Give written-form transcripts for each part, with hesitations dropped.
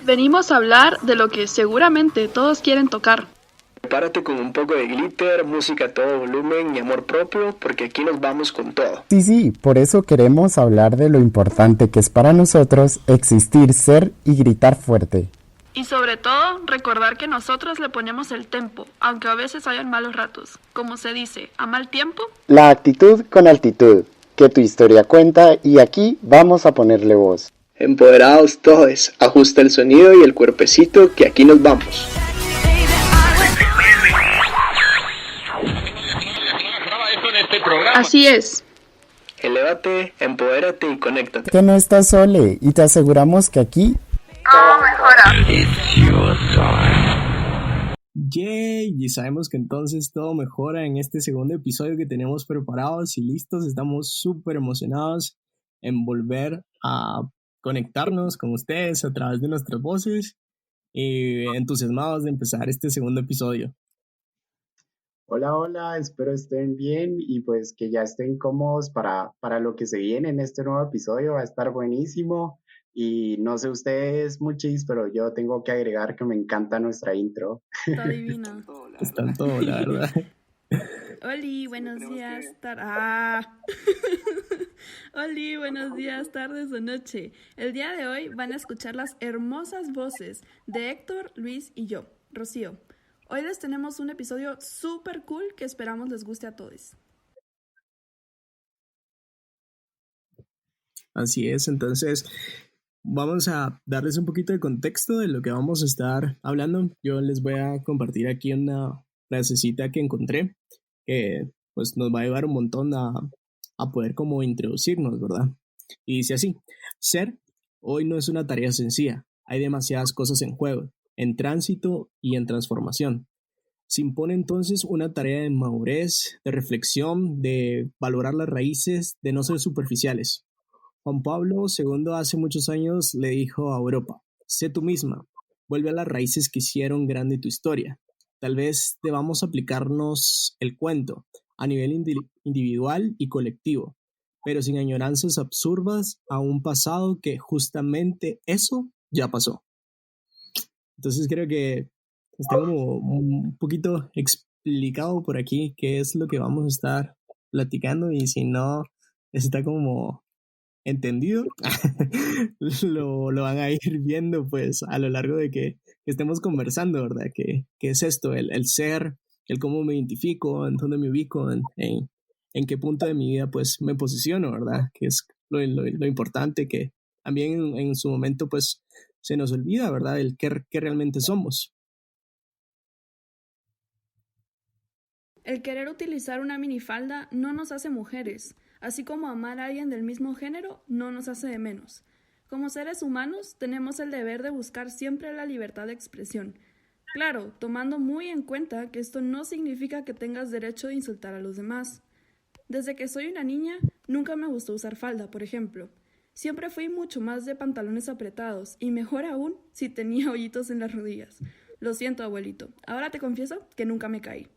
Venimos a hablar de lo que seguramente todos quieren tocar. Prepárate con un poco de glitter, música a todo volumen y amor propio, porque aquí nos vamos con todo. Sí, por eso queremos hablar de lo importante que es para nosotros existir, ser y gritar fuerte. Y sobre todo, recordar que nosotros le ponemos el tempo, aunque a veces hayan malos ratos. Como se dice, a mal tiempo. La actitud con altitud, que tu historia cuenta y aquí vamos a ponerle voz. Empoderados todos, ajusta el sonido y el cuerpecito, que aquí nos vamos. Así es. Elévate, empodérate y conéctate. Que no estás sole y te aseguramos que aquí Todo mejora. Yay, y sabemos que entonces todo mejora en este segundo episodio que tenemos preparados y listos. Estamos súper emocionados en volver a conectarnos con ustedes a través de nuestras voces y entusiasmados de empezar este segundo episodio. Hola, espero estén bien y pues que ya estén cómodos para lo que se viene en este nuevo episodio. Va a estar buenísimo y no sé ustedes muchis, pero yo tengo que agregar que me encanta nuestra intro. Está divina. Está en todo, la verdad. Oli, buenos días, Oli, buenos días, tardes o noche. El día de hoy van a escuchar las hermosas voces de Héctor, Luis y yo, Rocío. Hoy les tenemos un episodio súper cool que esperamos les guste a todos. Así es, entonces vamos a darles un poquito de contexto de lo que vamos a estar hablando. Yo les voy a compartir aquí una frasecita que encontré que pues nos va a ayudar un montón a poder como introducirnos, ¿verdad? Y dice así: ser hoy no es una tarea sencilla, hay demasiadas cosas en juego, en tránsito y en transformación. Se impone entonces una tarea de madurez, de reflexión, de valorar las raíces, de no ser superficiales. Juan Pablo II hace muchos años le dijo a Europa: sé tú misma, vuelve a las raíces que hicieron grande tu historia. Tal vez debamos aplicarnos el cuento a nivel individual y colectivo, pero sin añoranzas absurdas a un pasado que justamente eso ya pasó. Entonces creo que está como un poquito explicado por aquí qué es lo que vamos a estar platicando, y si no está como entendido, lo van a ir viendo pues a lo largo de que estemos conversando, ¿verdad? ¿Qué es esto? El ser, el cómo me identifico, en dónde me ubico, en qué punto de mi vida pues me posiciono, ¿verdad? Que es lo importante, que también en su momento pues se nos olvida, ¿verdad? El qué realmente somos. El querer utilizar una minifalda no nos hace mujeres, así como amar a alguien del mismo género no nos hace de menos. Como seres humanos tenemos el deber de buscar siempre la libertad de expresión. Claro, tomando muy en cuenta que esto no significa que tengas derecho de insultar a los demás. Desde que soy una niña, nunca me gustó usar falda, por ejemplo. Siempre fui mucho más de pantalones apretados, y mejor aún si tenía hoyitos en las rodillas. Lo siento, abuelito. Ahora te confieso que nunca me caí.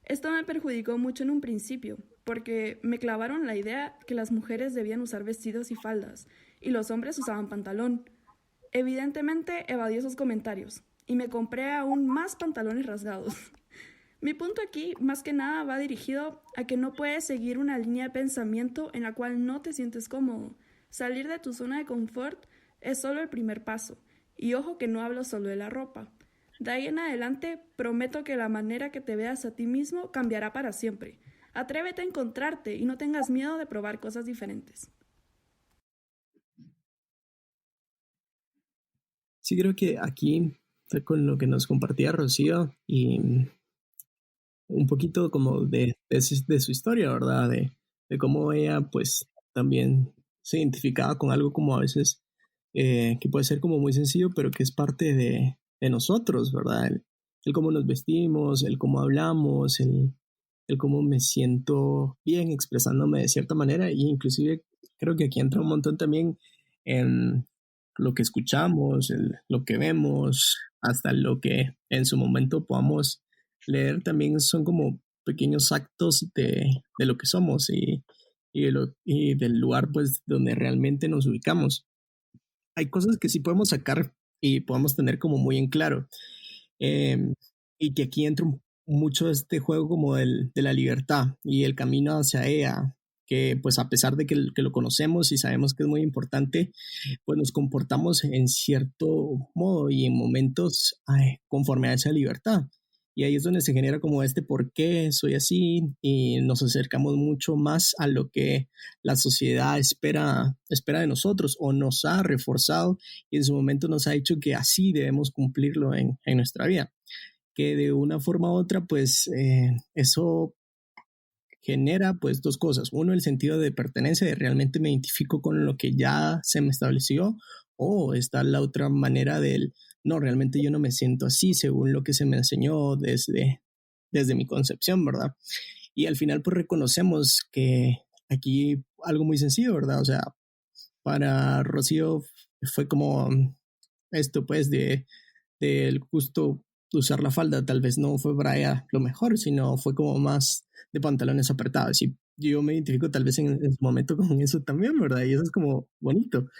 Esto me perjudicó mucho en un principio, porque me clavaron la idea que las mujeres debían usar vestidos y faldas, y los hombres usaban pantalón. Evidentemente evadí esos comentarios, y me compré aún más pantalones rasgados. Mi punto aquí, más que nada, va dirigido a que no puedes seguir una línea de pensamiento en la cual no te sientes cómodo. Salir de tu zona de confort es solo el primer paso, y ojo que no hablo solo de la ropa. De ahí en adelante, prometo que la manera que te veas a ti mismo cambiará para siempre. Atrévete a encontrarte y no tengas miedo de probar cosas diferentes. Sí, creo que aquí, con lo que nos compartía Rocío y un poquito como de su historia, ¿verdad? De cómo ella pues también se identificaba con algo como a veces que puede ser como muy sencillo, pero que es parte de nosotros, ¿verdad? El cómo nos vestimos, el cómo hablamos, el cómo me siento bien expresándome de cierta manera, y inclusive creo que aquí entra un montón también en lo que escuchamos, lo que vemos, hasta lo que en su momento podamos leer. También son como pequeños actos de lo que somos, y del lugar pues donde realmente nos ubicamos. Hay cosas que sí podemos sacar y podamos tener como muy en claro. Eh, y que aquí entra mucho este juego como de la libertad y el camino hacia ella, que pues a pesar de que lo conocemos y sabemos que es muy importante, pues nos comportamos en cierto modo y en momentos conforme a esa libertad. Y ahí es donde se genera como este por qué soy así y nos acercamos mucho más a lo que la sociedad espera de nosotros o nos ha reforzado y en su momento nos ha dicho que así debemos cumplirlo en nuestra vida. Que de una forma u otra, pues eso genera pues dos cosas. Uno, el sentido de pertenencia, de realmente me identifico con lo que ya se me estableció, o está la otra manera del, no, realmente yo no me siento así según lo que se me enseñó desde mi concepción, ¿verdad? Y al final pues reconocemos que aquí algo muy sencillo, ¿verdad? O sea, para Rocío fue como esto pues del gusto de usar la falda, tal vez no fue para ella lo mejor, sino fue como más de pantalones apretados. Y yo me identifico tal vez en su momento con eso también, ¿verdad? Y eso es como bonito,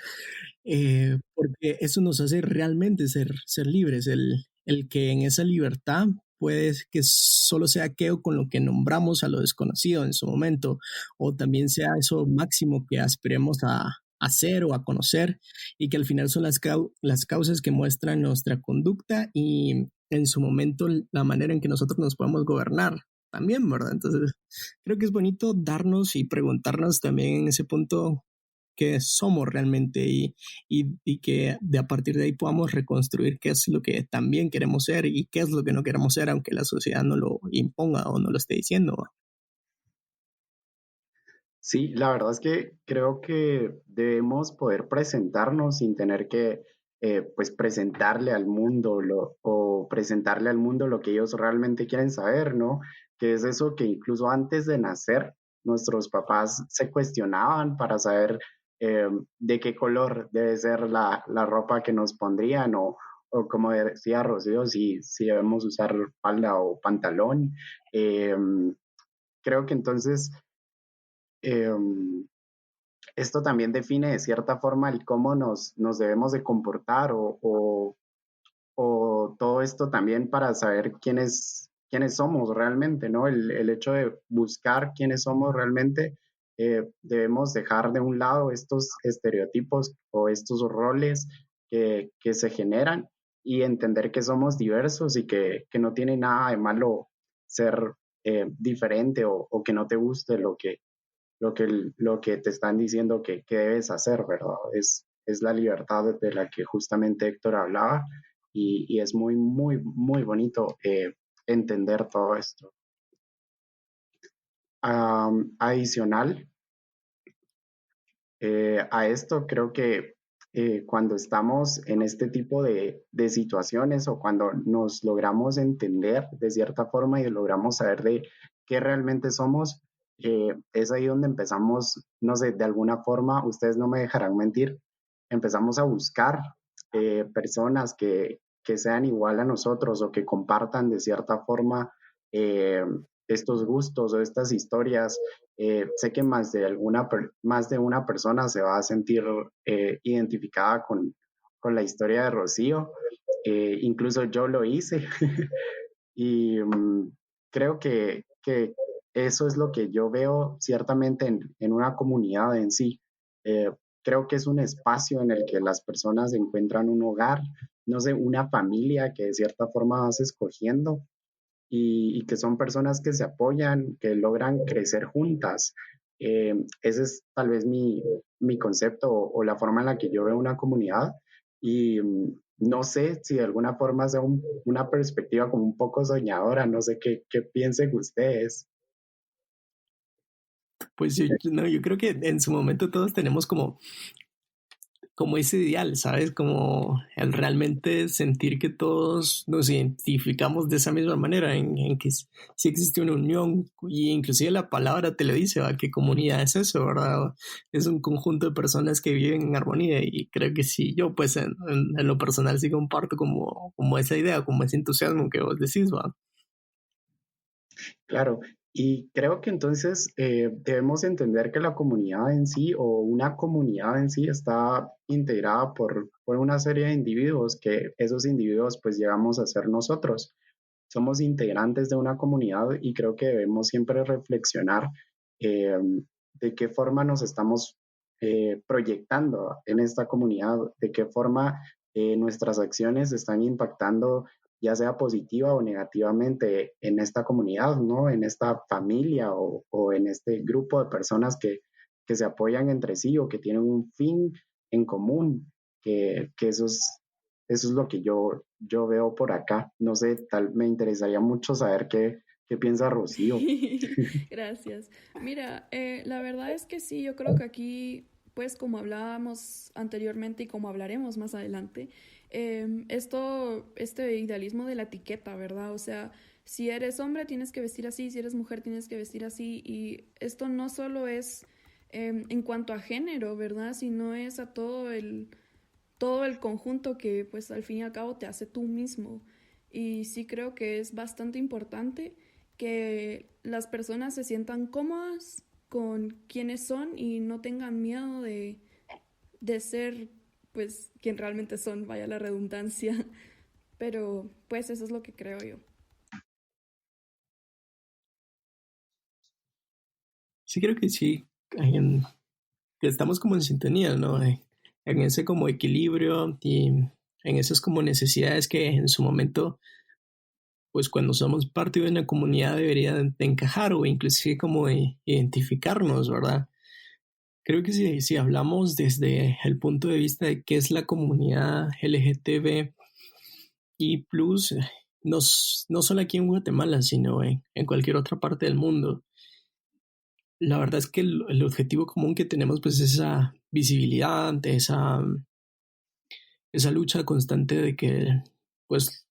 porque eso nos hace realmente ser libres, el que en esa libertad puede que solo sea aquello con lo que nombramos a lo desconocido en su momento, o también sea eso máximo que aspiremos a hacer o a conocer, y que al final son las causas que muestran nuestra conducta y en su momento la manera en que nosotros nos podemos gobernar también, ¿verdad? Entonces, creo que es bonito darnos y preguntarnos también en ese punto qué somos realmente y que de a partir de ahí podamos reconstruir qué es lo que también queremos ser y qué es lo que no queremos ser, aunque la sociedad no lo imponga o no lo esté diciendo. Sí, la verdad es que creo que debemos poder presentarnos sin tener que pues presentarle al mundo o presentarle al mundo lo que ellos realmente quieren saber, ¿no? Que es eso que incluso antes de nacer nuestros papás se cuestionaban para saber de qué color debe ser la ropa que nos pondrían o como decía Rocío, si debemos usar falda o pantalón. Creo que entonces em, esto también define de cierta forma el cómo nos debemos de comportar o todo esto también para saber quiénes somos realmente, ¿no? El hecho de buscar quiénes somos realmente, debemos dejar de un lado estos estereotipos o estos roles que se generan y entender que somos diversos y que no tiene nada de malo ser diferente o que no te guste lo que te están diciendo que debes hacer, ¿verdad? Es la libertad de la que justamente Héctor hablaba y es muy, muy, muy bonito entender todo esto. Adicional a esto, creo que cuando estamos en este tipo de situaciones o cuando nos logramos entender de cierta forma y logramos saber de qué realmente somos, es ahí donde empezamos, no sé, de alguna forma, ustedes no me dejarán mentir, empezamos a buscar personas que sean igual a nosotros o que compartan de cierta forma estos gustos o estas historias. Sé que más de una persona se va a sentir identificada con la historia de Rocío. Incluso yo lo hice y creo que eso es lo que yo veo ciertamente en una comunidad en sí. Eh, Creo que es un espacio en el que las personas encuentran un hogar, no sé, una familia que de cierta forma vas escogiendo y que son personas que se apoyan, que logran crecer juntas. Ese es tal vez mi concepto o la forma en la que yo veo una comunidad y no sé si de alguna forma sea una perspectiva como un poco soñadora, no sé qué piensen ustedes. Pues no, yo creo que en su momento todos tenemos como ese ideal, ¿sabes? Como el realmente sentir que todos nos identificamos de esa misma manera, en que sí existe una unión, y inclusive la palabra te lo dice, ¿va? ¿Qué comunidad es eso, verdad? Es un conjunto de personas que viven en armonía, y creo que sí, yo pues en lo personal sí comparto como esa idea, como ese entusiasmo que vos decís, ¿va? Claro, Y creo que entonces debemos entender que la comunidad en sí o una comunidad en sí está integrada por una serie de individuos, que esos individuos pues llegamos a ser nosotros. Somos integrantes de una comunidad y creo que debemos siempre reflexionar eh, de qué forma nos estamos proyectando en esta comunidad, de qué forma nuestras acciones están impactando ya sea positiva o negativamente en esta comunidad, ¿no? En esta familia o en este grupo de personas que se apoyan entre sí o que tienen un fin en común, que eso es lo que yo veo por acá. No sé, me interesaría mucho saber qué piensa Rocío. Gracias. Mira, la verdad es que sí, yo creo que aquí, pues como hablábamos anteriormente y como hablaremos más adelante, este idealismo de la etiqueta, ¿verdad? O sea, si eres hombre tienes que vestir así, si eres mujer tienes que vestir así, y esto no solo es en cuanto a género, ¿verdad? Sino es a todo el conjunto que pues al fin y al cabo te hace tú mismo. Y sí creo que es bastante importante que las personas se sientan cómodas con quienes son y no tengan miedo de ser pues quien realmente son, vaya la redundancia. Pero pues eso es lo que creo yo. Sí, creo que sí. En- que estamos como en sintonía, ¿no? En ese como equilibrio y en esas como necesidades que en su momento, pues cuando somos parte de una comunidad debería de encajar o inclusive como identificarnos, ¿verdad? Creo que si hablamos desde el punto de vista de qué es la comunidad LGTB y plus, no solo aquí en Guatemala, sino en cualquier otra parte del mundo, la verdad es que el objetivo común que tenemos pues es esa visibilidad, esa lucha constante de que pues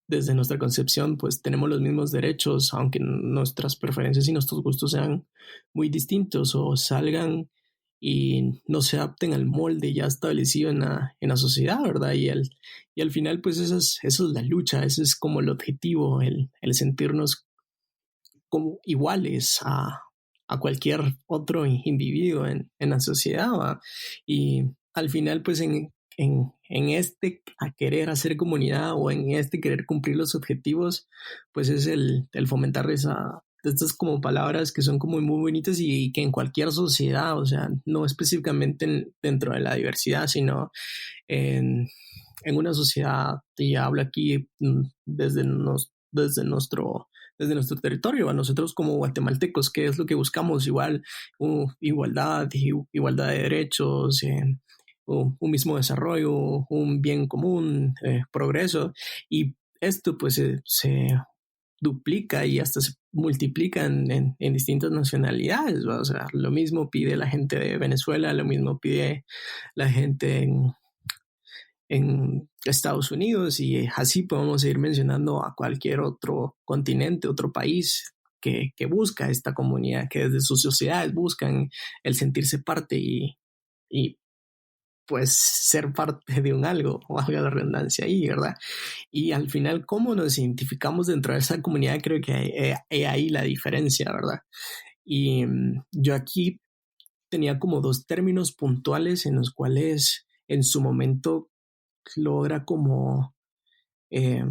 desde nuestra concepción pues tenemos los mismos derechos, aunque nuestras preferencias y nuestros gustos sean muy distintos o salgan y no se adapten al molde ya establecido en la sociedad, ¿verdad? Y al final pues eso es la lucha, ese es como el objetivo, el sentirnos como iguales a cualquier otro individuo en la sociedad, ¿va? Y al final, pues en este a querer hacer comunidad o en este querer cumplir los objetivos, pues es el fomentar estas como palabras que son como muy bonitas y que en cualquier sociedad, o sea, no específicamente dentro de la diversidad, sino en, en una sociedad, y hablo aquí desde nuestro territorio, a nosotros como guatemaltecos, ¿qué es lo que buscamos? Igual, igualdad, igualdad de derechos, un mismo desarrollo, un bien común, progreso, y esto pues se duplica y hasta se multiplica en distintas nacionalidades, ¿va? O sea, lo mismo pide la gente de Venezuela, lo mismo pide la gente en Estados Unidos y así podemos ir mencionando a cualquier otro continente, otro país que busca esta comunidad, que desde sus sociedades buscan el sentirse parte y pues ser parte de un algo, valga la redundancia ahí, ¿verdad? Y al final, ¿cómo nos identificamos dentro de esa comunidad? Creo que hay ahí la diferencia, ¿verdad? Y yo aquí tenía como dos términos puntuales en los cuales en su momento logra como, eh,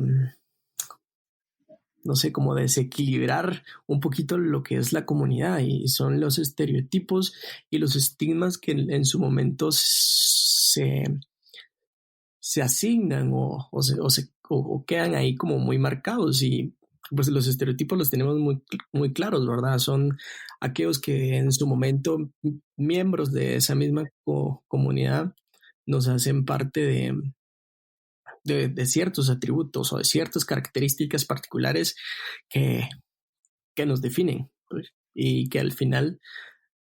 no sé, como desequilibrar un poquito lo que es la comunidad y son los estereotipos y los estigmas que en su momento se asignan o quedan ahí como muy marcados y pues los estereotipos los tenemos muy claros, ¿verdad? Son aquellos que en su momento miembros de esa misma comunidad nos hacen parte de ciertos atributos o de ciertas características particulares que, que nos definen, pues, y que al final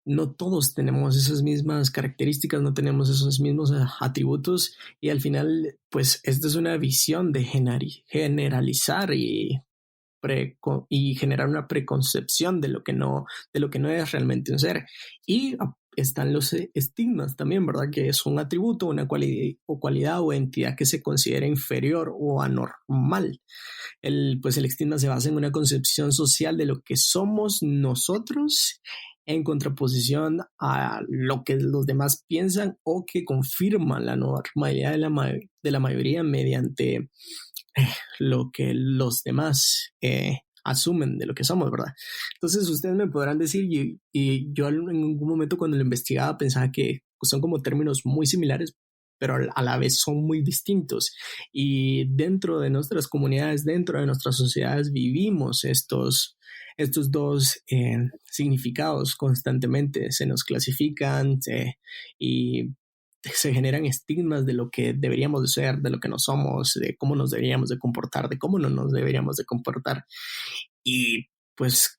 no todos tenemos esas mismas características, no tenemos esos mismos atributos y al final pues esta es una visión de generalizar y generar una preconcepción de lo que no es realmente un ser. Y están los estigmas también, ¿verdad? Que es un atributo, una cualidad o entidad que se considera inferior o anormal. Pues el estigma se basa en una concepción social de lo que somos nosotros en contraposición a lo que los demás piensan o que confirman la normalidad de la mayoría mediante lo que los demás asumen de lo que somos, ¿verdad? Entonces ustedes me podrán decir, y yo en algún momento cuando lo investigaba pensaba que son como términos muy similares, pero a la vez son muy distintos. Y dentro de nuestras comunidades, dentro de nuestras sociedades, vivimos estos dos significados constantemente. Se nos clasifican y se generan estigmas de lo que deberíamos de ser, de lo que no somos, de cómo nos deberíamos de comportar, de cómo no nos deberíamos de comportar. Y pues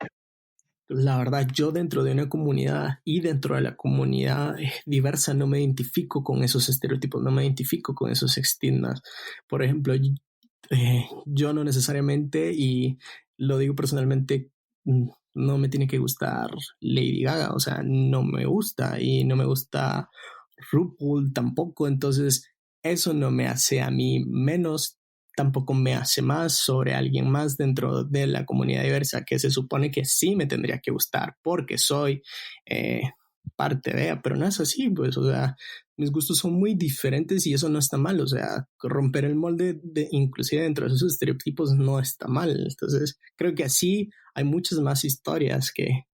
la verdad, yo dentro de una comunidad y dentro de la comunidad diversa no me identifico con esos estereotipos, no me identifico con esos estigmas. Por ejemplo, yo no necesariamente, y lo digo personalmente, no me tiene que gustar Lady Gaga, o sea, no me gusta, y no me gusta RuPaul tampoco, entonces eso no me hace a mí menos, tampoco me hace más sobre alguien más dentro de la comunidad diversa, que se supone que sí me tendría que gustar porque soy parte de ella, pero no es así, pues, o sea, mis gustos son muy diferentes y eso no está mal, o sea, romper el molde inclusive dentro de esos estereotipos no está mal. Entonces creo que así hay muchas más historias que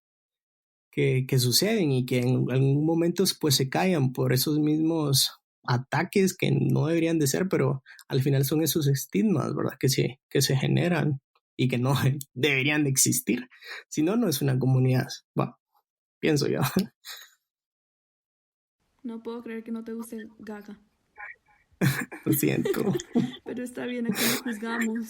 suceden y que en algún momento pues se callan por esos mismos ataques que no deberían de ser, pero al final son esos estigmas, ¿verdad? Que se generan y que no deberían de existir. Si no, no es una comunidad. Bueno, pienso yo. No puedo creer que no te guste Gaga. Lo siento. Pero está bien, aquí no juzgamos.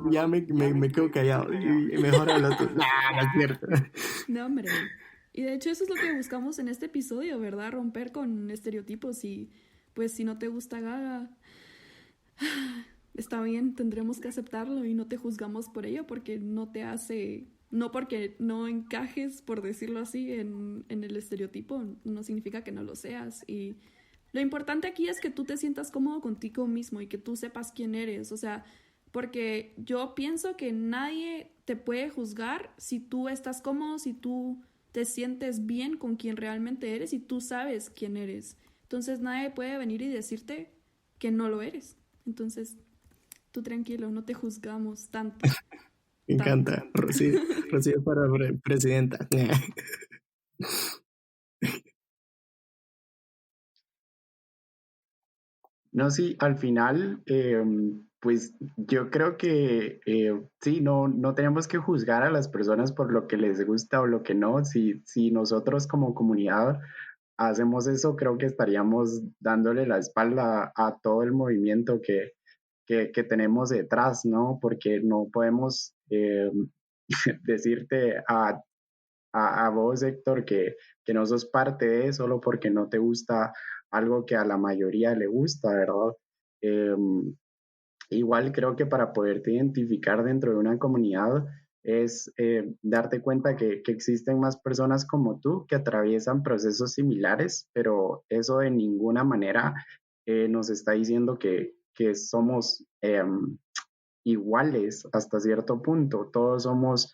Ya me quedo callado y mejor hablo tú. No es cierto. No, hombre. Y de hecho eso es lo que buscamos en este episodio, ¿verdad? Romper con estereotipos y pues si no te gusta Gaga, está bien, tendremos que aceptarlo y no te juzgamos por ello porque no te hace, no porque no encajes, por decirlo así, en el estereotipo, no significa que no lo seas. Y lo importante aquí es que tú te sientas cómodo contigo mismo y que tú sepas quién eres, o sea, porque yo pienso que nadie te puede juzgar si tú estás cómodo, si tú te sientes bien con quien realmente eres y tú sabes quién eres. Entonces nadie puede venir y decirte que no lo eres. Entonces, tú tranquilo, no te juzgamos tanto. Me encanta. Rocío para presidenta. No, sí, al final, pues yo creo que sí, no tenemos que juzgar a las personas por lo que les gusta o lo que no. Si nosotros como comunidad hacemos eso, creo que estaríamos dándole la espalda a todo el movimiento que tenemos detrás, ¿no? Porque no podemos decirte a vos, Héctor, que no sos parte de solo porque no te gusta algo que a la mayoría le gusta, ¿verdad? Igual creo que para poderte identificar dentro de una comunidad es darte cuenta que existen más personas como tú que atraviesan procesos similares, pero eso de ninguna manera nos está diciendo que somos iguales hasta cierto punto. Todos somos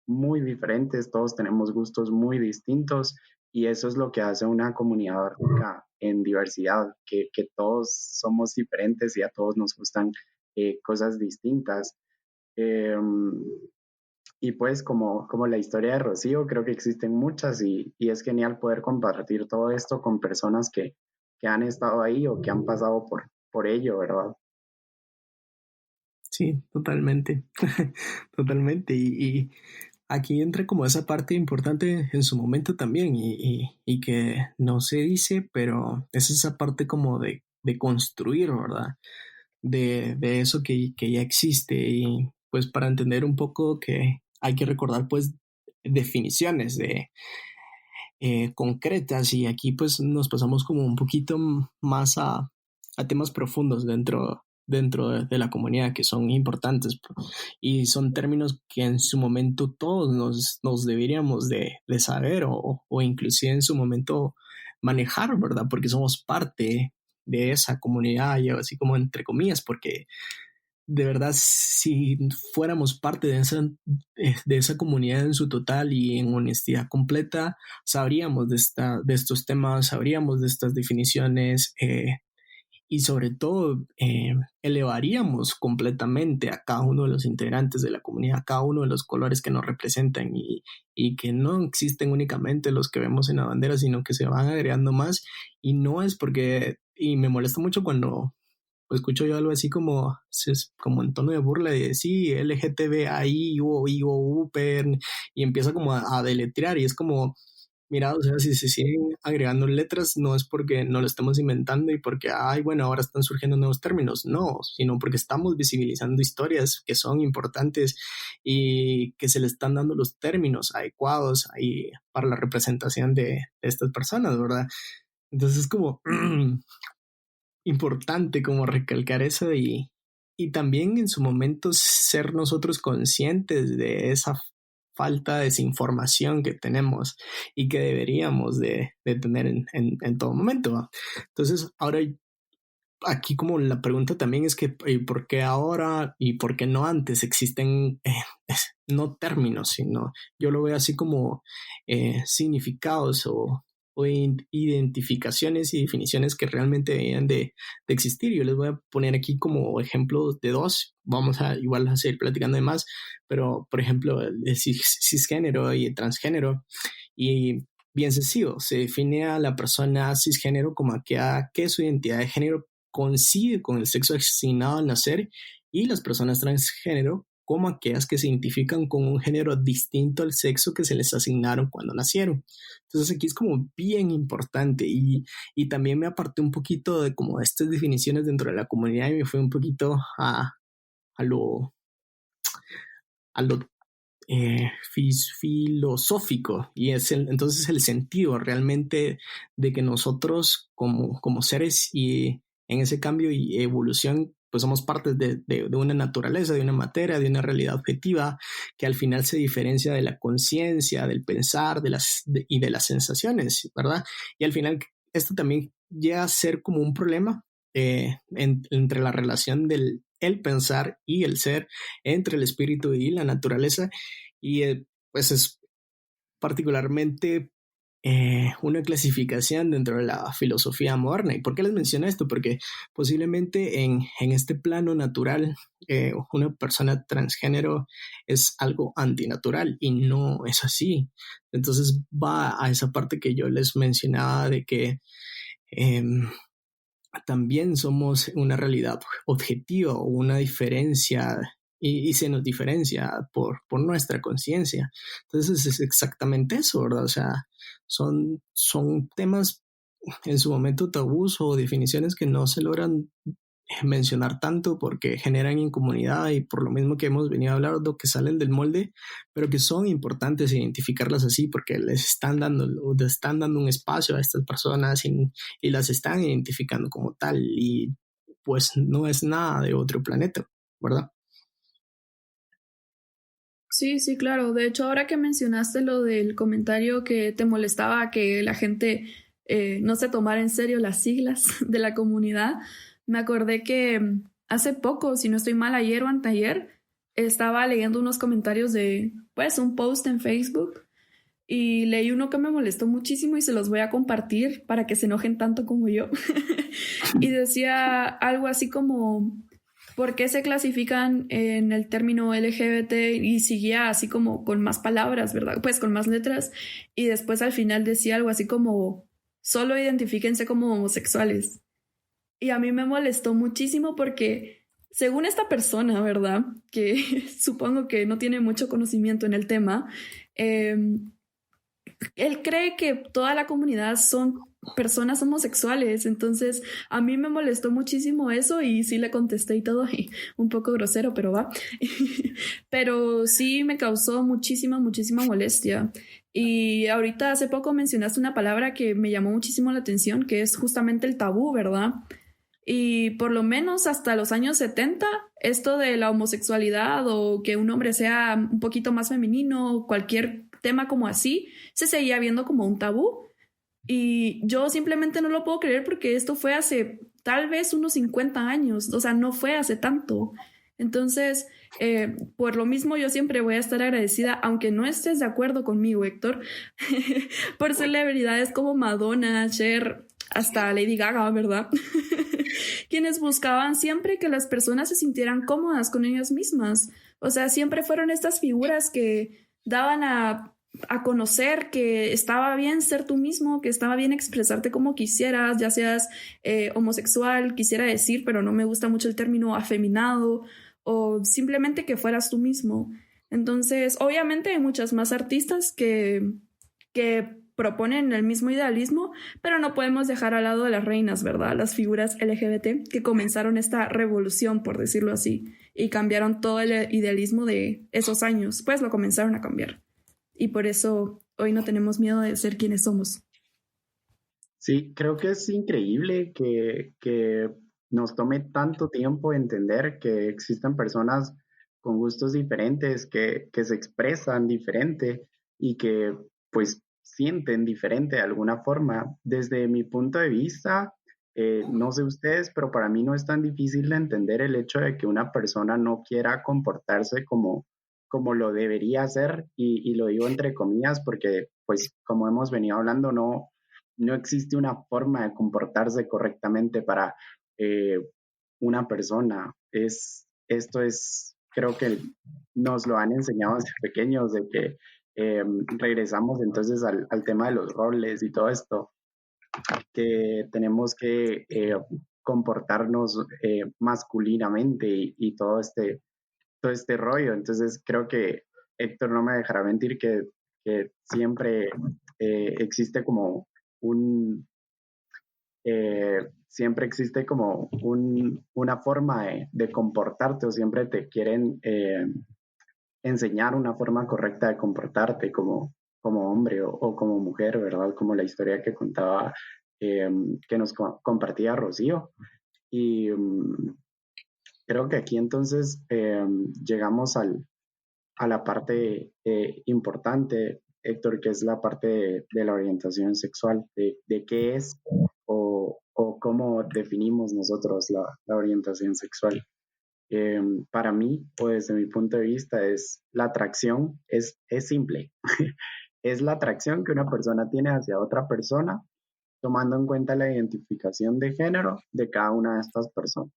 muy diferentes, todos tenemos gustos muy distintos y eso es lo que hace una comunidad rica en diversidad, que todos somos diferentes y a todos nos gustan cosas distintas. Eh, y pues como la historia de Rocío, creo que existen muchas y es genial poder compartir todo esto con personas que han estado ahí o que han pasado por ello, ¿verdad? Sí, totalmente. Totalmente. Y aquí entra como esa parte importante en su momento también y que no se dice, pero es esa parte como de construir, ¿verdad? De eso que ya existe y pues para entender un poco que hay que recordar pues definiciones de concretas y aquí pues nos pasamos como un poquito más a temas profundos dentro dentro de la comunidad que son importantes y son términos que en su momento todos nos deberíamos de saber o inclusive en su momento manejar, ¿verdad? Porque somos parte de esa comunidad, y así como entre comillas, porque de verdad, si fuéramos parte de esa comunidad en su total y en honestidad completa, sabríamos de estos temas, sabríamos de estas definiciones, y sobre todo elevaríamos completamente a cada uno de los integrantes de la comunidad, a cada uno de los colores que nos representan y que no existen únicamente los que vemos en la bandera, sino que se van agregando más. Y no es porque, y me molesta mucho cuando escucho yo algo así como en tono de burla de sí, LGTBI, y empieza como a deletrear y es como, mira, o sea, si se siguen agregando letras no es porque no lo estemos inventando y porque, ay, bueno, ahora están surgiendo nuevos términos, no, sino porque estamos visibilizando historias que son importantes y que se le están dando los términos adecuados ahí para la representación de estas personas, ¿verdad? Entonces es como importante como recalcar eso y también en su momento ser nosotros conscientes de esa falta de desinformación que tenemos y que deberíamos de tener en todo momento, ¿va? Entonces, ahora aquí como la pregunta también es que ¿por qué ahora y por qué no antes existen no términos, sino yo lo veo así como significados o identificaciones y definiciones que realmente deberían de existir? Yo les voy a poner aquí como ejemplos de dos, vamos a igual a seguir platicando de más, pero por ejemplo el cisgénero y el transgénero, y bien sencillo, se define a la persona cisgénero como aquella que su identidad de género coincide con el sexo asignado al nacer, y las personas transgénero como aquellas que se identifican con un género distinto al sexo que se les asignaron cuando nacieron. Entonces aquí es como bien importante y también me aparté un poquito de como estas definiciones dentro de la comunidad y me fui un poquito a lo filosófico, y es entonces el sentido realmente de que nosotros como seres y en ese cambio y evolución pues somos parte de una naturaleza, de una materia, de una realidad objetiva que al final se diferencia de la conciencia, del pensar y de las sensaciones, ¿verdad? Y al final esto también llega a ser como un problema entre la relación del el pensar y el ser, entre el espíritu y la naturaleza, y pues es particularmente una clasificación dentro de la filosofía moderna. ¿Y por qué les menciono esto? Porque posiblemente en este plano natural una persona transgénero es algo antinatural y no es así. Entonces va a esa parte que yo les mencionaba de que también somos una realidad objetiva o una diferencia y se nos diferencia por nuestra conciencia. Entonces es exactamente eso, ¿verdad? O sea, son temas en su momento tabús o definiciones que no se logran mencionar tanto porque generan incomodidad y por lo mismo que hemos venido a hablar, lo que salen del molde, pero que son importantes identificarlas así porque les están dando un espacio a estas personas y las están identificando como tal, y pues no es nada de otro planeta, ¿verdad? Sí, sí, claro. De hecho, ahora que mencionaste lo del comentario que te molestaba que la gente no se tomara en serio las siglas de la comunidad, me acordé que hace poco, si no estoy mal, ayer o anteayer, estaba leyendo unos comentarios de, pues, un post en Facebook y leí uno que me molestó muchísimo y se los voy a compartir para que se enojen tanto como yo. Y decía algo así como, ¿por qué se clasifican en el término LGBT? Y seguía así como con más palabras, ¿verdad? Pues con más letras. Y después al final decía algo así como, solo identifíquense como homosexuales. Y a mí me molestó muchísimo porque, según esta persona, ¿verdad? Que supongo que no tiene mucho conocimiento en el tema, él cree que toda la comunidad son personas homosexuales. Entonces a mí me molestó muchísimo eso y sí le contesté y todo, y un poco grosero, pero va. Pero sí me causó muchísima molestia. Y ahorita hace poco mencionaste una palabra que me llamó muchísimo la atención, que es justamente el tabú, ¿verdad? Y por lo menos hasta los años 70, esto de la homosexualidad o que un hombre sea un poquito más femenino o cualquier tema como así, se seguía viendo como un tabú. Y yo simplemente no lo puedo creer porque esto fue hace tal vez unos 50 años, o sea, no fue hace tanto. Entonces, por lo mismo yo siempre voy a estar agradecida, aunque no estés de acuerdo conmigo, Héctor, por celebridades como Madonna, Cher, hasta Lady Gaga, ¿verdad? Quienes buscaban siempre que las personas se sintieran cómodas con ellas mismas. O sea, siempre fueron estas figuras que daban a conocer que estaba bien ser tú mismo, que estaba bien expresarte como quisieras, ya seas homosexual, quisiera decir, pero no me gusta mucho el término afeminado, o simplemente que fueras tú mismo. Entonces, obviamente hay muchas más artistas que proponen el mismo idealismo, pero no podemos dejar al lado de las reinas, ¿verdad? Las figuras LGBT que comenzaron esta revolución, por decirlo así, y cambiaron todo el idealismo de esos años, pues lo comenzaron a cambiar. Y por eso hoy no tenemos miedo de ser quienes somos. Sí, creo que es increíble que nos tome tanto tiempo entender que existen personas con gustos diferentes, que se expresan diferente y que pues sienten diferente de alguna forma. Desde mi punto de vista, no sé ustedes, pero para mí no es tan difícil de entender el hecho de que una persona no quiera comportarse como lo debería hacer, y lo digo entre comillas porque pues como hemos venido hablando, no existe una forma de comportarse correctamente para eh, una persona. Esto es, creo que nos lo han enseñado desde pequeños, de que regresamos entonces al tema de los roles y todo esto, que tenemos que comportarnos masculinamente y todo este rollo. Entonces creo que Héctor no me dejará mentir que siempre existe como un, siempre existe como una forma de comportarte, o siempre te quieren enseñar una forma correcta de comportarte como hombre o como mujer, ¿verdad? Como la historia que contaba, que nos compartía Rocío. Y creo que aquí entonces llegamos a la parte importante, Héctor, que es la parte de la orientación sexual, de qué es o cómo definimos nosotros la orientación sexual. Para mí, o desde mi punto de vista, es la atracción, es simple. Es la atracción que una persona tiene hacia otra persona, tomando en cuenta la identificación de género de cada una de estas personas.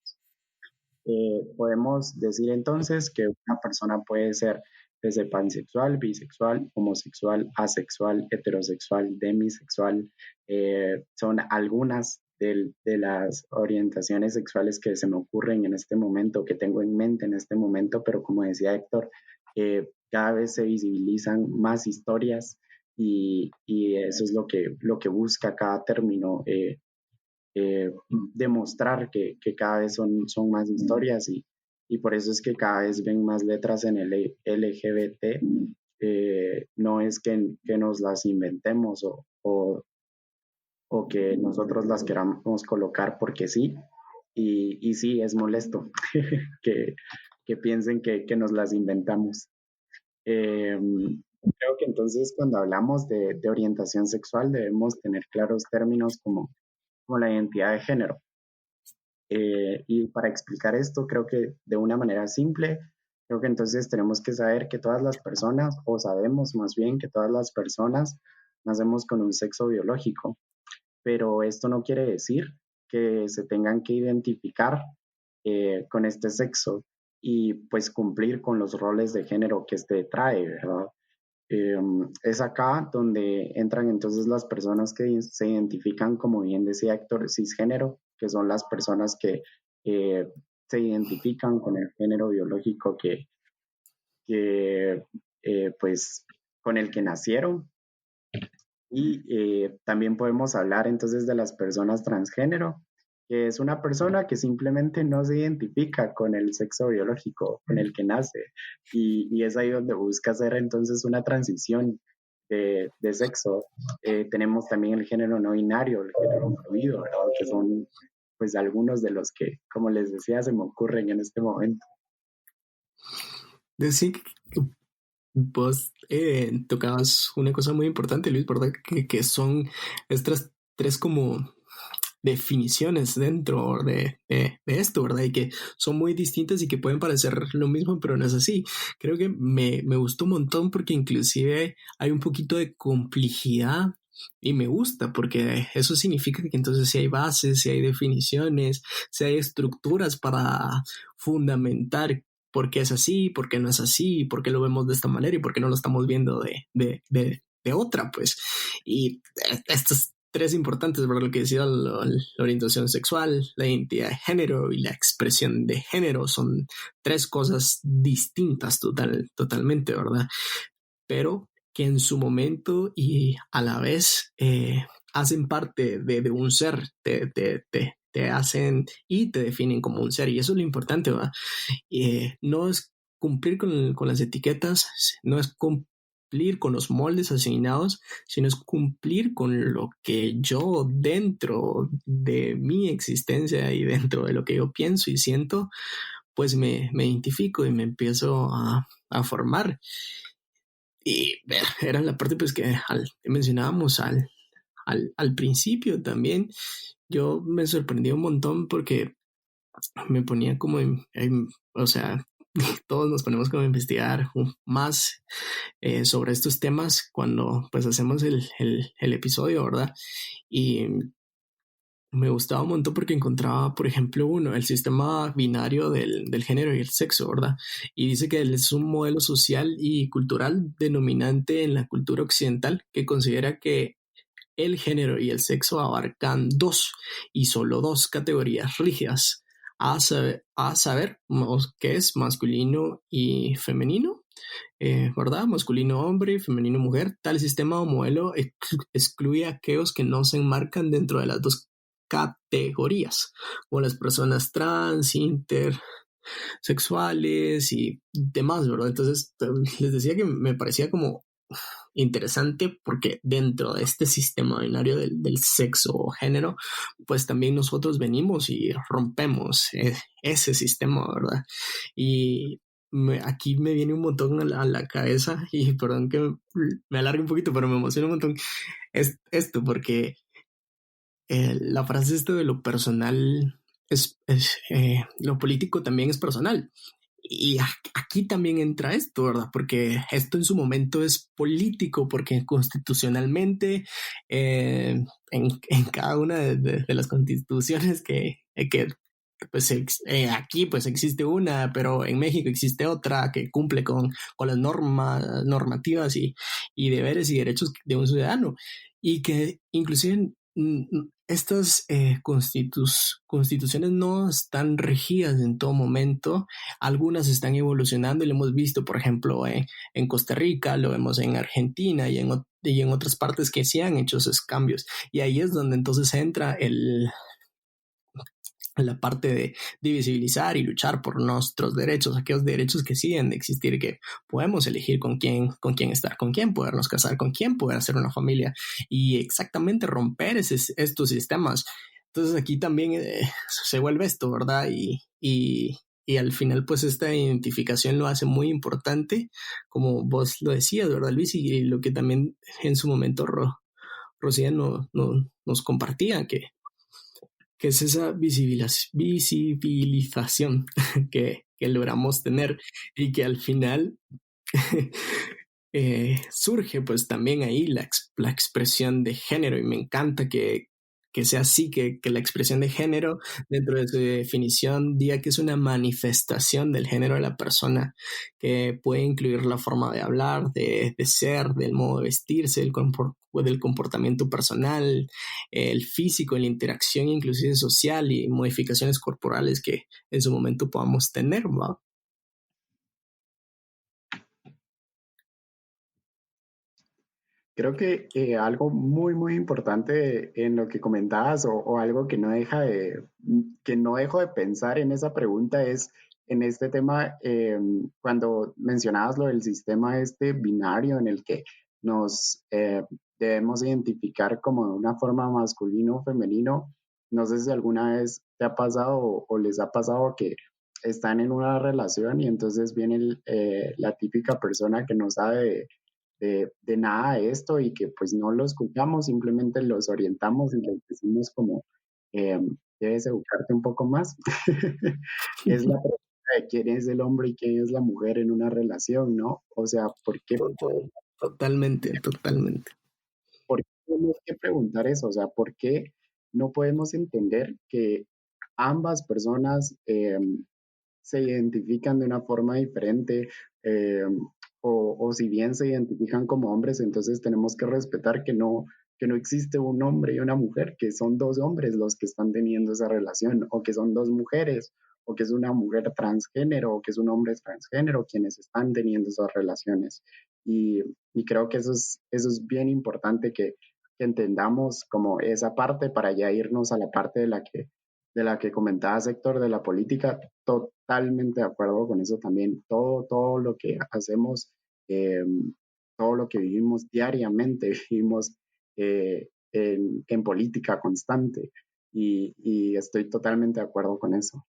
Podemos decir entonces que una persona puede ser desde pansexual, bisexual, homosexual, asexual, heterosexual, demisexual. Son algunas de las orientaciones sexuales que se me ocurren en este momento, que tengo en mente en este momento, pero como decía Héctor, cada vez se visibilizan más historias, y eso es lo que busca cada término. Demostrar que cada vez son más historias, y por eso es que cada vez ven más letras en el LGBT. No es que nos las inventemos o que nosotros las queramos colocar porque sí, y sí, es molesto que piensen que nos las inventamos. Creo que entonces cuando hablamos de orientación sexual debemos tener claros términos como la identidad de género. Y para explicar esto, creo que de una manera simple, creo que entonces tenemos que saber que todas las personas, o sabemos más bien que todas las personas nacemos con un sexo biológico, pero esto no quiere decir que se tengan que identificar con este sexo y pues cumplir con los roles de género que este trae, ¿verdad? Es acá donde entran entonces las personas que se identifican, como bien decía Héctor, cisgénero, que son las personas que se identifican con el género biológico que pues con el que nacieron. Y también podemos hablar entonces de las personas transgénero, que es una persona que simplemente no se identifica con el sexo biológico con el que nace, y es ahí donde busca hacer entonces una transición de sexo. Tenemos también el género no binario, el género fluido, ¿verdad? Que son pues algunos de los que, como les decía, se me ocurren en este momento. Decir que vos tocabas una cosa muy importante, Luis, ¿verdad? Que son estas tres como definiciones dentro de esto, ¿verdad? Y que son muy distintas y que pueden parecer lo mismo, pero no es así. Creo que me gustó un montón porque inclusive hay un poquito de complejidad y me gusta porque eso significa que entonces si hay bases, si hay definiciones, si hay estructuras para fundamentar por qué es así, por qué no es así, por qué lo vemos de esta manera y por qué no lo estamos viendo de otra, pues. Y estas tres importantes, ¿verdad? Lo que decía la orientación sexual, la identidad de género y la expresión de género son tres cosas distintas totalmente, ¿verdad? Pero que en su momento y a la vez hacen parte de un ser, te hacen y te definen como un ser. Y eso es lo importante, ¿verdad? No es cumplir con las etiquetas, no es cumplir con los moldes asignados, sino es cumplir con lo que yo dentro de mi existencia y dentro de lo que yo pienso y siento, pues me identifico y me empiezo a formar. Y era la parte pues que mencionábamos al principio también. Yo me sorprendí un montón porque me ponía como o sea, todos nos ponemos como a investigar más sobre estos temas cuando pues hacemos el episodio, ¿verdad? Y me gustaba un montón porque encontraba, por ejemplo, el sistema binario del género y el sexo, ¿verdad? Y dice que él es un modelo social y cultural denominante en la cultura occidental que considera que el género y el sexo abarcan dos y solo dos categorías rígidas, a saber qué es masculino y femenino, ¿verdad? Masculino hombre y femenino mujer. Tal sistema o modelo excluye a aquellos que no se enmarcan dentro de las dos categorías, como las personas trans, intersexuales y demás, ¿verdad? Entonces, les decía que me parecía como interesante porque dentro de este sistema binario del sexo o género, pues también nosotros venimos y rompemos ese sistema, ¿verdad? Y aquí me viene un montón a la cabeza y perdón que me alargue un poquito, pero me emociona un montón esto porque la frase esto de lo personal lo político también es personal. Y aquí también entra esto, ¿verdad? Porque esto en su momento es político, porque constitucionalmente en cada una de las constituciones que pues aquí pues existe una, pero en México existe otra que cumple con las normativas y deberes y derechos de un ciudadano. Y que inclusive estas constituciones no están regidas en todo momento. Algunas están evolucionando y lo hemos visto, por ejemplo, en Costa Rica, lo vemos en Argentina y en otras partes que sí han hecho esos cambios. Y ahí es donde entonces entra la parte de visibilizar y luchar por nuestros derechos, aquellos derechos que siguen de existir, que podemos elegir con quién estar, con quién podernos casar, con quién poder hacer una familia y exactamente romper estos sistemas. Entonces aquí también se vuelve esto, ¿verdad? Y al final pues esta identificación lo hace muy importante, como vos lo decías, ¿verdad, Luis? Y lo que también en su momento Rocía nos compartía, que es esa visibilización que logramos tener y que al final surge pues también ahí la expresión de género y me encanta que sea así, que la expresión de género dentro de su definición diga que es una manifestación del género de la persona, que puede incluir la forma de hablar, de ser, del modo de vestirse, del comportamiento personal, el físico, la interacción inclusive social y modificaciones corporales que en su momento podamos tener, ¿va? Creo que algo muy, muy importante en lo que comentabas o algo que que no dejo de pensar en esa pregunta es en este tema, cuando mencionabas lo del sistema este binario en el que nos debemos identificar como de una forma masculino o femenino, no sé si alguna vez te ha pasado o les ha pasado que están en una relación y entonces viene la típica persona que no sabe de nada de esto y que pues no lo escuchamos, simplemente los orientamos y les decimos como, eh, debes educarte un poco más. Es la pregunta de quién es el hombre y quién es la mujer en una relación, ¿no? O sea, Totalmente, totalmente. ¿por qué tenemos que preguntar eso? O sea, ¿por qué no podemos entender que ambas personas se identifican de una forma diferente, eh, o si bien se identifican como hombres, entonces tenemos que respetar que no existe un hombre y una mujer, que son dos hombres los que están teniendo esa relación, o que son dos mujeres, o que es una mujer transgénero, o que es un hombre transgénero quienes están teniendo esas relaciones. Y, y creo que eso es bien importante que entendamos como esa parte para ya irnos a la parte de la que comentabas, Héctor, de la política. Totalmente de acuerdo con eso también. Todo lo que hacemos, eh, todo lo que vivimos diariamente, vivimos en política constante y estoy totalmente de acuerdo con eso.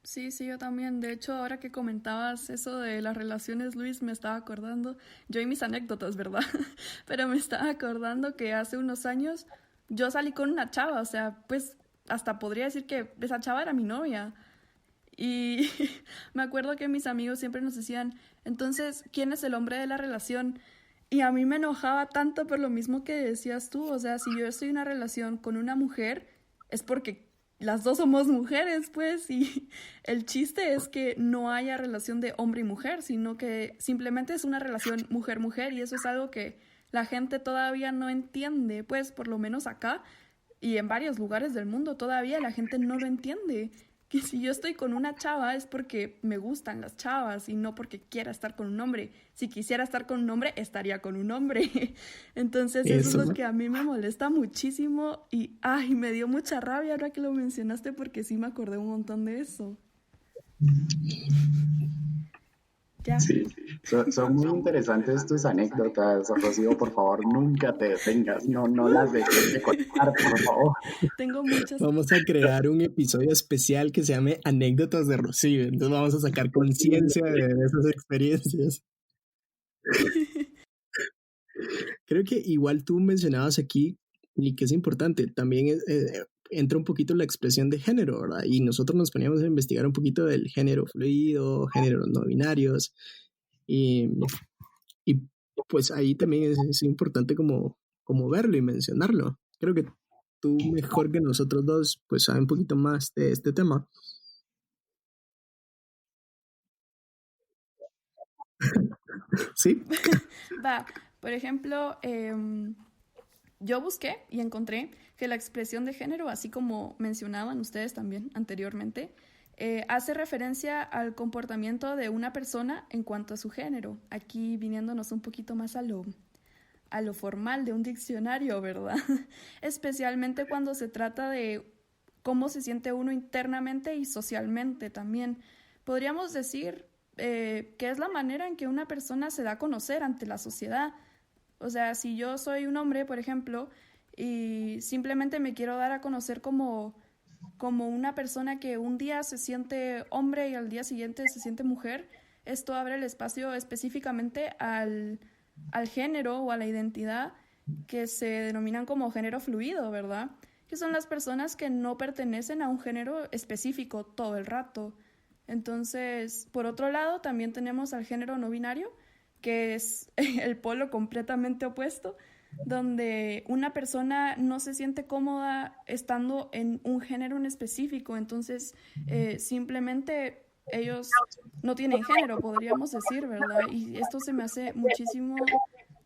Sí, sí, yo también. De hecho, ahora que comentabas eso de las relaciones, Luis, me estaba acordando, yo y mis anécdotas, ¿verdad? Pero me estaba acordando que hace unos años yo salí con una chava, o sea, pues hasta podría decir que esa chava era mi novia. Y me acuerdo que mis amigos siempre nos decían, entonces, ¿quién es el hombre de la relación? Y a mí me enojaba tanto por lo mismo que decías tú, o sea, si yo estoy en una relación con una mujer, es porque las dos somos mujeres, pues, y el chiste es que no haya relación de hombre y mujer, sino que simplemente es una relación mujer-mujer, y eso es algo que la gente todavía no entiende, pues, por lo menos acá y en varios lugares del mundo todavía la gente no lo entiende. Que si yo estoy con una chava es porque me gustan las chavas y no porque quiera estar con un hombre. Si quisiera estar con un hombre, estaría con un hombre. Entonces eso es Eso, lo que a mí me molesta muchísimo y ay, me dio mucha rabia ahora que lo mencionaste porque sí me acordé un montón de eso. Ya. Sí, son muy interesantes tus anécdotas, Rocío. Por favor, nunca te detengas. No las dejes de contar, por favor. Tengo muchas. vamos a crear un episodio especial que se llame Anécdotas de Rocío. Entonces vamos a sacar conciencia de esas experiencias. Creo que igual tú mencionabas aquí, y que es importante, también entra un poquito la expresión de género, ¿verdad? Y nosotros nos poníamos a investigar un poquito del género fluido, géneros no binarios, y, y pues ahí también es importante como verlo y mencionarlo. Creo que tú mejor que nosotros dos, pues sabes un poquito más de este tema. ¿Sí? Va, por ejemplo, yo busqué y encontré que la expresión de género, así como mencionaban ustedes también anteriormente, hace referencia al comportamiento de una persona en cuanto a su género. Aquí viniéndonos un poquito más a lo formal de un diccionario, ¿verdad? Especialmente cuando se trata de cómo se siente uno internamente y socialmente también. Podríamos decir que es la manera en que una persona se da a conocer ante la sociedad. O sea, si yo soy un hombre, por ejemplo, y simplemente me quiero dar a conocer como una persona que un día se siente hombre y al día siguiente se siente mujer, esto abre el espacio específicamente al género o a la identidad que se denominan como género fluido, ¿verdad? Que son las personas que no pertenecen a un género específico todo el rato. Entonces, por otro lado, también tenemos al género no binario, que es el polo completamente opuesto, donde una persona no se siente cómoda estando en un género en específico, entonces simplemente ellos no tienen género, podríamos decir, ¿verdad? Y esto se me hace muchísimo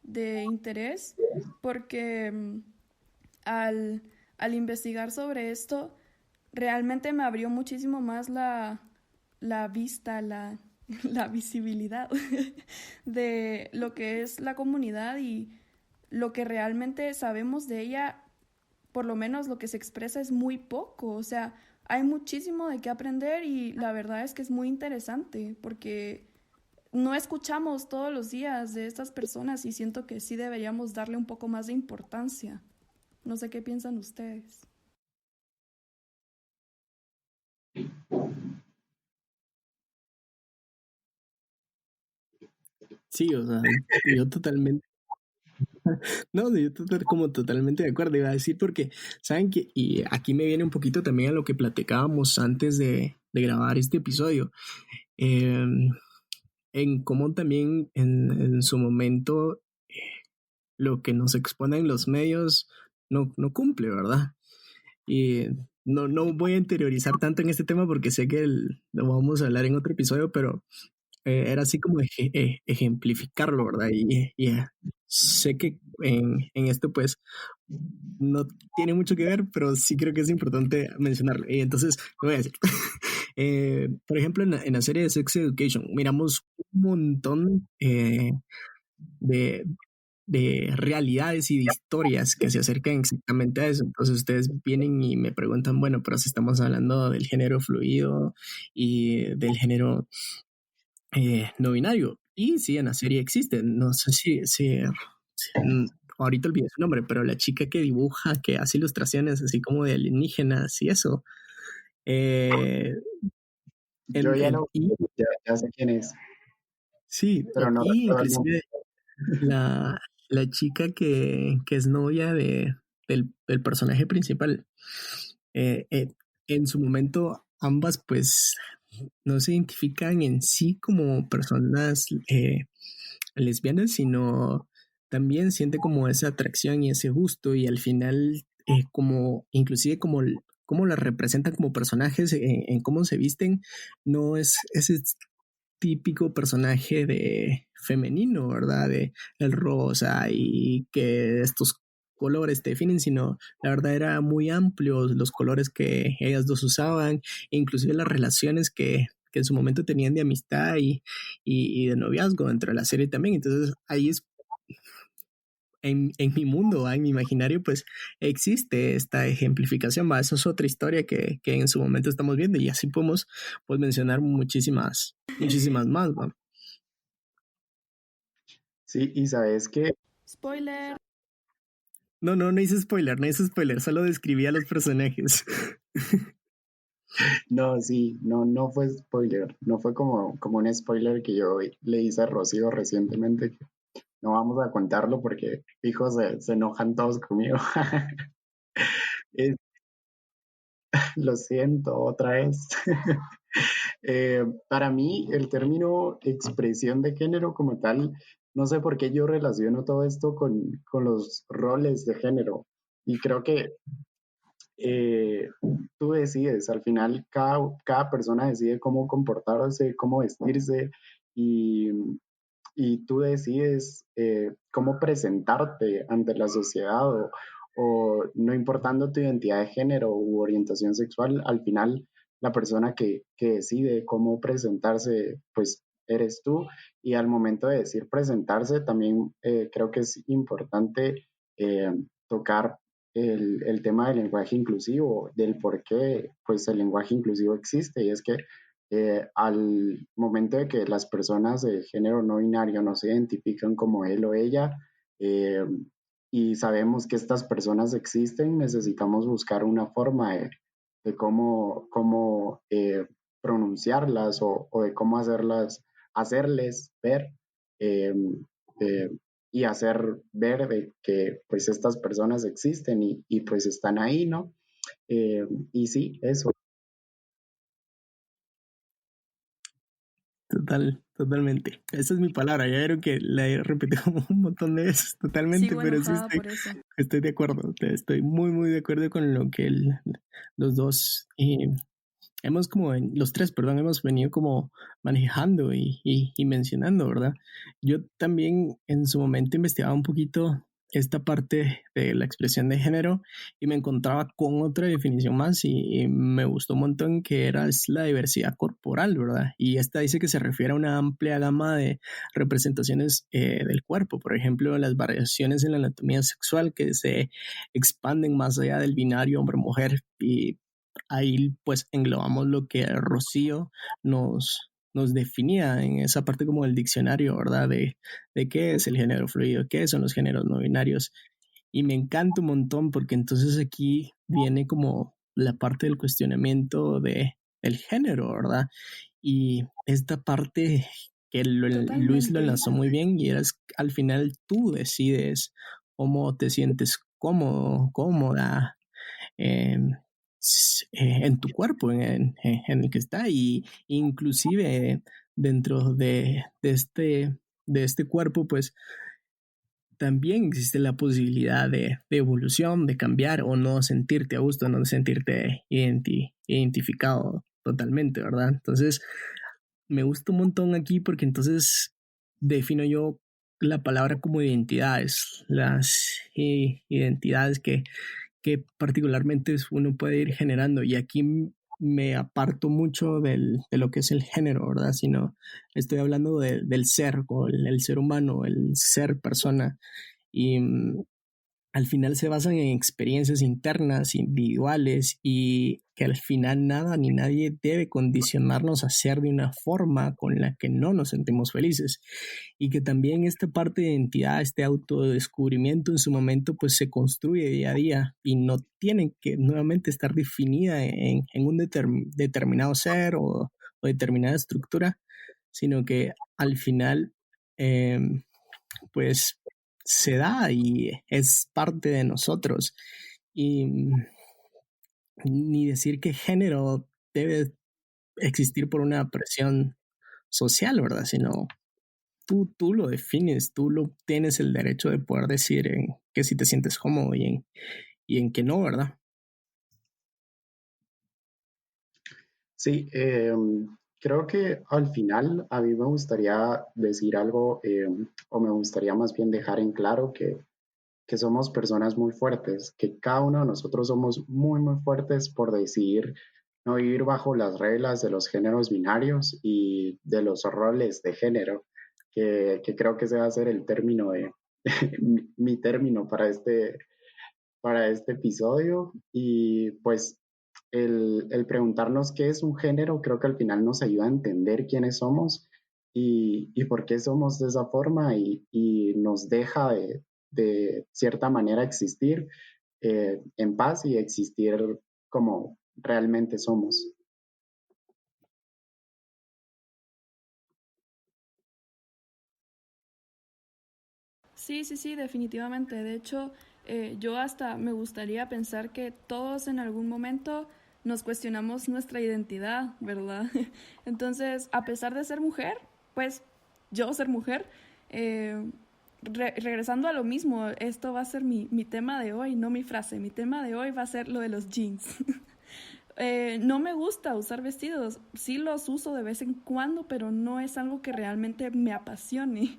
de interés porque al investigar sobre esto, realmente me abrió muchísimo más la vista, la visibilidad de lo que es la comunidad y lo que realmente sabemos de ella, por lo menos lo que se expresa es muy poco, o sea, hay muchísimo de qué aprender y la verdad es que es muy interesante porque no escuchamos todos los días de estas personas y siento que sí deberíamos darle un poco más de importancia. No sé qué piensan ustedes. Sí, o sea, yo totalmente, no, yo como totalmente de acuerdo, iba a decir porque, ¿saben qué? Y aquí me viene un poquito también a lo que platicábamos antes de grabar este episodio, eh, en cómo también en su momento lo que nos exponen los medios no cumple, ¿verdad? Y no voy a interiorizar tanto en este tema porque sé que lo vamos a hablar en otro episodio, pero era así como ejemplificarlo, ¿verdad? Y sé que en esto pues no tiene mucho que ver, pero sí creo que es importante mencionarlo. Y entonces, lo voy a decir. Por ejemplo, en la serie de Sex Education, miramos un montón de, de realidades y de historias que se acercan exactamente a eso. Entonces ustedes vienen y me preguntan, bueno, pero si estamos hablando del género fluido y del género no binario. Y sí, en la serie existe. No sé ahorita olvidé su nombre, pero la chica que dibuja, que hace ilustraciones así como de alienígenas y eso. Eh, Yo ya lo, y ya sé quién es, sí, pero no y recuerdo el nombre. inclusive la chica que es novia del personaje principal. Eh, eh, en su momento, ambas pues no se identifican en sí como personas lesbianas, sino también siente como esa atracción y ese gusto y al final como inclusive como las representan como personajes en cómo se visten, no es ese típico personaje de femenino, ¿verdad? De el rosa y que estos colores te definen, sino la verdad era muy amplio los colores que ellas dos usaban, e inclusive las relaciones que en su momento tenían de amistad y de noviazgo dentro de la serie también. Entonces ahí es en mi mundo, en mi imaginario, pues existe esta ejemplificación. ¿Va? Eso es otra historia que en su momento estamos viendo y así podemos pues, mencionar muchísimas más. ¿Va? Sí, y sabes que, Spoiler. No hice spoiler, solo describí a los personajes. no, sí, no fue spoiler, no fue como un spoiler que yo le hice a Rocío recientemente. No vamos a contarlo porque, hijos, se enojan todos conmigo. Eh, lo siento, otra vez. Para mí, el término expresión de género como tal, no sé por qué yo relaciono todo esto con los roles de género. Y creo que eh, tú decides, al final cada persona decide cómo comportarse, cómo vestirse y, y tú decides cómo presentarte ante la sociedad o no importando tu identidad de género u orientación sexual, al final la persona que decide cómo presentarse, pues eres tú. Y al momento de decir presentarse, también creo que es importante tocar el tema del lenguaje inclusivo, del por qué pues el lenguaje inclusivo existe. Y es que al momento de que las personas de género no binario no se identifican como él o ella, eh, y sabemos que estas personas existen, necesitamos buscar una forma de cómo pronunciarlas o de cómo hacerles ver eh, eh, y hacer ver de que pues estas personas existen y pues están ahí, ¿no? Y sí, eso. Totalmente. Esa es mi palabra. Ya vieron que la he repetido como un montón de veces, totalmente, Sigo pero sí enojada por eso. estoy de acuerdo. Estoy muy de acuerdo con lo que los dos hemos como, los tres, perdón, hemos venido como manejando y mencionando, ¿verdad? Yo también en su momento investigaba un poquito esta parte de la expresión de género y me encontraba con otra definición más y me gustó un montón que era es la diversidad corporal, ¿verdad? Y esta dice que se refiere a una amplia gama de representaciones del cuerpo, por ejemplo, las variaciones en la anatomía sexual que se expanden más allá del binario hombre-mujer y ahí pues englobamos lo que Rocío nos definía en esa parte como el diccionario, ¿verdad? De qué es el género fluido, qué son los géneros no binarios. Y me encanta un montón porque entonces aquí viene como la parte del cuestionamiento del género, ¿verdad? Y esta parte que Luis lo Totalmente. enlazó muy bien y es al final tú decides cómo te sientes cómodo, cómoda en tu cuerpo, en el que está y inclusive dentro de este cuerpo, pues también existe la posibilidad de evolución, de cambiar o no sentirte a gusto, no sentirte identificado totalmente, ¿verdad? Entonces, me gusta un montón aquí porque entonces defino yo la palabra como identidades, las identidades que particularmente uno puede ir generando. Y aquí me aparto mucho de lo que es el género, ¿verdad? Sino estoy hablando del ser, o el ser humano, el ser persona. Y al final se basan en experiencias internas, individuales, y que al final nada ni nadie debe condicionarnos a ser de una forma con la que no nos sentimos felices. Y que también esta parte de identidad, este autodescubrimiento en su momento, pues se construye día a día y no tiene que nuevamente estar definida en un determinado ser o determinada estructura, sino que al final, pues se da y es parte de nosotros. Y ni decir que género debe existir por una presión social, ¿verdad? Sino tú lo defines, tú lo tienes el derecho de poder decir en que si te sientes cómodo y en que no, ¿verdad? Sí, creo que al final a mí me gustaría decir algo, o me gustaría más bien dejar en claro que somos personas muy fuertes, que cada uno de nosotros somos muy, muy fuertes por decidir no vivir bajo las reglas de los géneros binarios y de los roles de género, que creo que ese va a ser el término de mi término para este episodio. Y pues el preguntarnos qué es un género creo que al final nos ayuda a entender quiénes somos y por qué somos de esa forma y nos deja de cierta manera existir en paz y existir como realmente somos. Sí, sí, sí, definitivamente. De hecho, yo hasta me gustaría pensar que todos en algún momento nos cuestionamos nuestra identidad, ¿verdad? Entonces, a pesar de ser mujer, pues yo ser mujer, eh, regresando a lo mismo, esto va a ser mi tema de hoy, no mi frase. Mi tema de hoy va a ser lo de los jeans. No me gusta usar vestidos, sí los uso de vez en cuando, pero no es algo que realmente me apasione.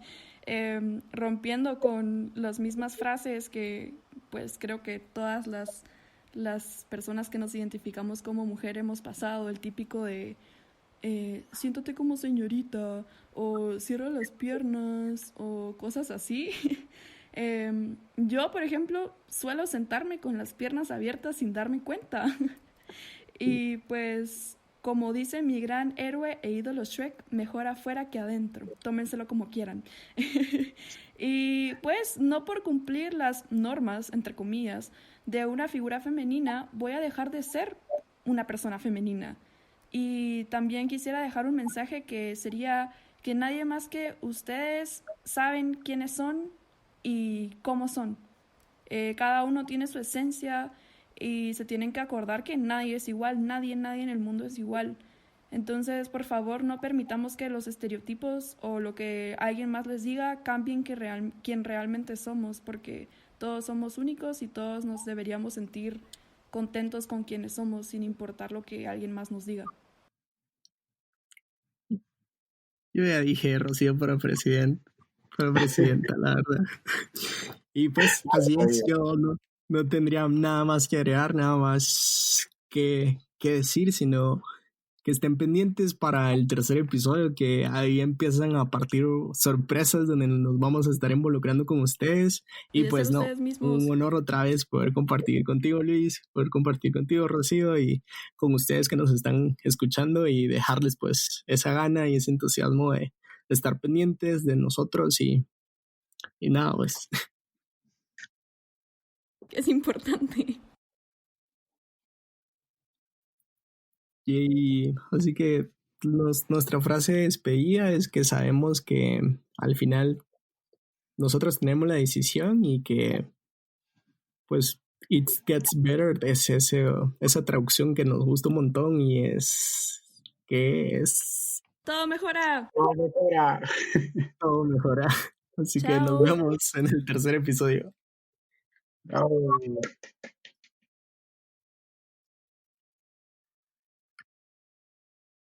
Rompiendo con las mismas frases que pues creo que todas las personas que nos identificamos como mujer hemos pasado, el típico de siéntate como señorita o cierra las piernas o cosas así. Yo, por ejemplo, suelo sentarme con las piernas abiertas sin darme cuenta. Y pues, como dice mi gran héroe e ídolo Shrek, mejor afuera que adentro. Tómenselo como quieran. Y pues, no por cumplir las normas, entre comillas, de una figura femenina, voy a dejar de ser una persona femenina. Y también quisiera dejar un mensaje que sería que nadie más que ustedes saben quiénes son y cómo son. Cada uno tiene su esencia y se tienen que acordar que nadie es igual, nadie en el mundo es igual. Entonces, por favor, no permitamos que los estereotipos o lo que alguien más les diga cambien quien realmente somos, porque todos somos únicos y todos nos deberíamos sentir contentos con quienes somos, sin importar lo que alguien más nos diga. Yo ya dije Rocío para presidenta, la verdad. Y pues así es, Obvio. yo no tendría nada más que agregar, nada más que decir, sino que estén pendientes para el tercer episodio, que ahí empiezan a partir sorpresas donde nos vamos a estar involucrando con ustedes. Y Y de ser pues no, ustedes un mismos. honor otra vez poder compartir contigo, Luis, poder compartir contigo, Rocío, y con ustedes que nos están escuchando y dejarles pues esa gana y ese entusiasmo de estar pendientes de nosotros y nada, pues que es importante. Y así que nuestra frase de despedida es que sabemos que al final nosotros tenemos la decisión y que pues it gets better es esa traducción que nos gusta un montón y es que es Todo mejora. Todo mejora. todo mejora. Así que nos Chao. vemos en el tercer episodio. Chao.